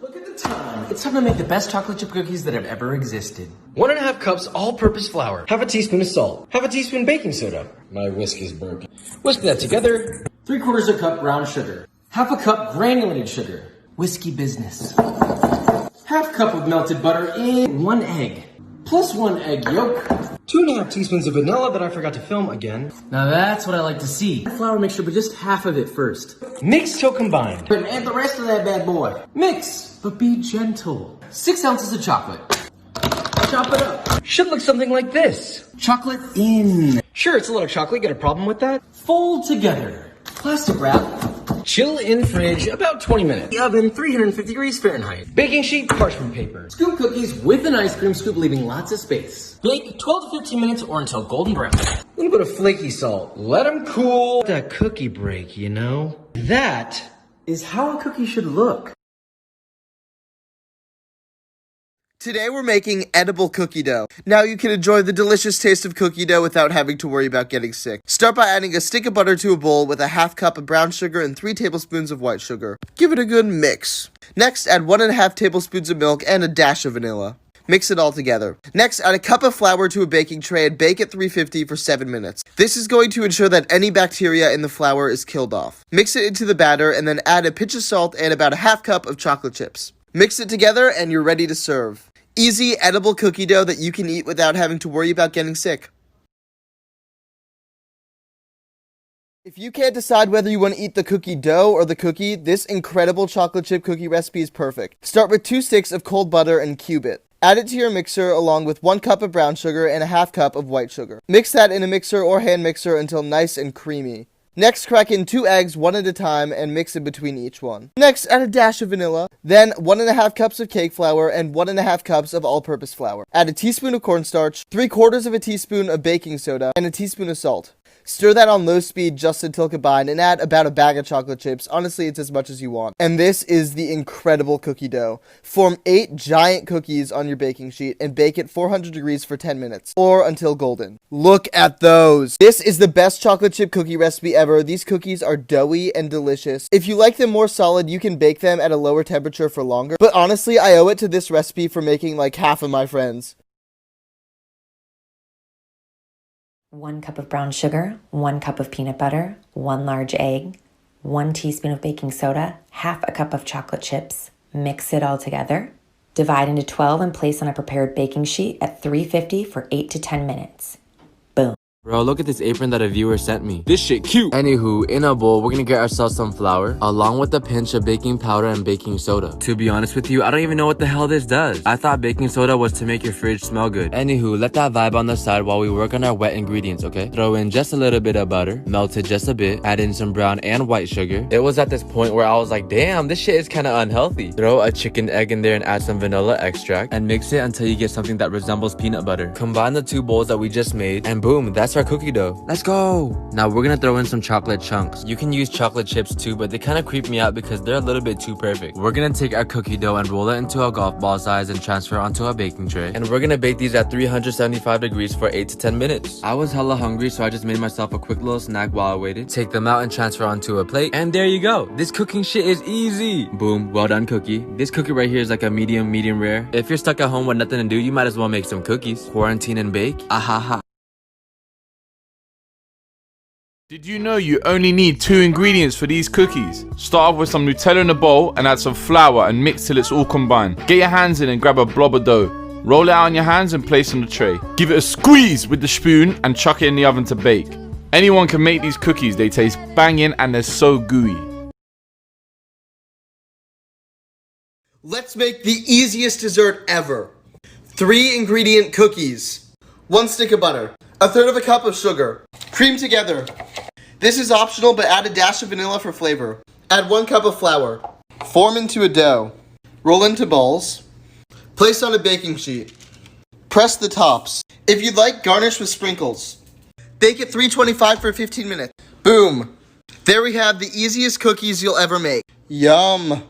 Look at the time. It's time to make the best chocolate chip cookies that have ever existed. 1.5 cups all-purpose flour. Half a teaspoon of salt. Half a teaspoon baking soda. My whisk is broken. Whisk that together. 3/4 cup brown sugar. Half a cup granulated sugar. Whiskey business. Half cup of melted butter in 1 egg. Plus 1 egg yolk. 2.5 teaspoons of vanilla that I forgot to film again. Now that's what I like to see. Flour mixture, but just half of it first. Mix till combined. And add the rest of that bad boy. Mix, but be gentle. 6 ounces of chocolate. Chop it up. Should look something like this. Chocolate in. Sure, it's a little chocolate. Get a problem with that? Fold together. Plastic wrap. Chill in fridge about 20 minutes. The oven 350 degrees Fahrenheit. Baking sheet, parchment paper. Scoop cookies with an ice cream scoop, leaving lots of space. Bake 12 to 15 minutes or until golden brown. A little bit of flaky salt. Let them cool. That cookie break, you know? That Is how a cookie should look. Today we're making edible cookie dough. Now you can enjoy the delicious taste of cookie dough without having to worry about getting sick. Start by adding a stick of butter to a bowl with a half cup of brown sugar and 3 tablespoons of white sugar. Give it a good mix. Next, add 1.5 tablespoons of milk and a dash of vanilla. Mix it all together. Next, add a cup of flour to a baking tray and bake at 350 for 7 minutes. This is going to ensure that any bacteria in the flour is killed off. Mix it into the batter and then add a pinch of salt and about a half cup of chocolate chips. Mix it together and you're ready to serve. Easy, edible cookie dough that you can eat without having to worry about getting sick. If you can't decide whether you want to eat the cookie dough or the cookie, this incredible chocolate chip cookie recipe is perfect. Start with 2 sticks of cold butter and cube it. Add it to your mixer along with 1 cup of brown sugar and a half cup of white sugar. Mix that in a mixer or hand mixer until nice and creamy. Next, crack in 2 eggs one at a time and mix in between each one. Next, add a dash of vanilla, then 1.5 cups of cake flour and 1.5 cups of all-purpose flour. Add a teaspoon of cornstarch, 3/4 teaspoon of baking soda, and a teaspoon of salt. Stir that on low speed just until combined and add about a bag of chocolate chips. Honestly, it's as much as you want. And this is the incredible cookie dough. Form 8 giant cookies on your baking sheet and bake at 400 degrees for 10 minutes or until golden. Look at those. This is the best chocolate chip cookie recipe ever. These cookies are doughy and delicious. If you like them more solid, you can bake them at a lower temperature for longer. But honestly, I owe it to this recipe for making like half of my friends. 1 cup of brown sugar, 1 cup of peanut butter, 1 large egg, 1 teaspoon of baking soda, half a cup of chocolate chips. Mix it all together. Divide into 12 and place on a prepared baking sheet at 350 for 8 to 10 minutes. Boom. Bro, look at this apron that a viewer sent me. This shit cute. Anywho, in a bowl, we're gonna get ourselves some flour, along with a pinch of baking powder and baking soda. To be honest with you, I don't even know what the hell this does. I thought baking soda was to make your fridge smell good. Anywho, let that vibe on the side while we work on our wet ingredients, okay? Throw in just a little bit of butter, melt it just a bit, add in some brown and white sugar. It was at this point where I was like, damn, this shit is kinda unhealthy. Throw a chicken egg in there and add some vanilla extract, and mix it until you get something that resembles peanut butter. Combine the 2 bowls that we just made, and boom, that's our cookie dough. Let's go! Now we're gonna throw in some chocolate chunks. You can use chocolate chips too, but they kind of creep me out because they're a little bit too perfect. We're gonna take our cookie dough and roll it into a golf ball size and transfer onto a baking tray. And we're gonna bake these at 375 degrees for 8 to 10 minutes. I was hella hungry, so I just made myself a quick little snack while I waited. Take them out and transfer onto a plate. And there you go! This cooking shit is easy! Boom, well done cookie. This cookie right here is like a medium rare. If you're stuck at home with nothing to do, you might as well make some cookies. Quarantine and bake? Ahaha. Did you know you only need 2 ingredients for these cookies? Start off with some Nutella in a bowl and add some flour and mix till it's all combined. Get your hands in and grab a blob of dough. Roll it out on your hands and place on the tray. Give it a squeeze with the spoon and chuck it in the oven to bake. Anyone can make these cookies, they taste banging and they're so gooey. Let's make the easiest dessert ever. 3 ingredient cookies. 1 stick of butter. 1/3 cup of sugar. Cream together. This is optional, but add a dash of vanilla for flavor. Add 1 cup of flour. Form into a dough. Roll into balls. Place on a baking sheet. Press the tops. If you'd like, garnish with sprinkles. Bake at 325 for 15 minutes. Boom. There we have the easiest cookies you'll ever make. Yum.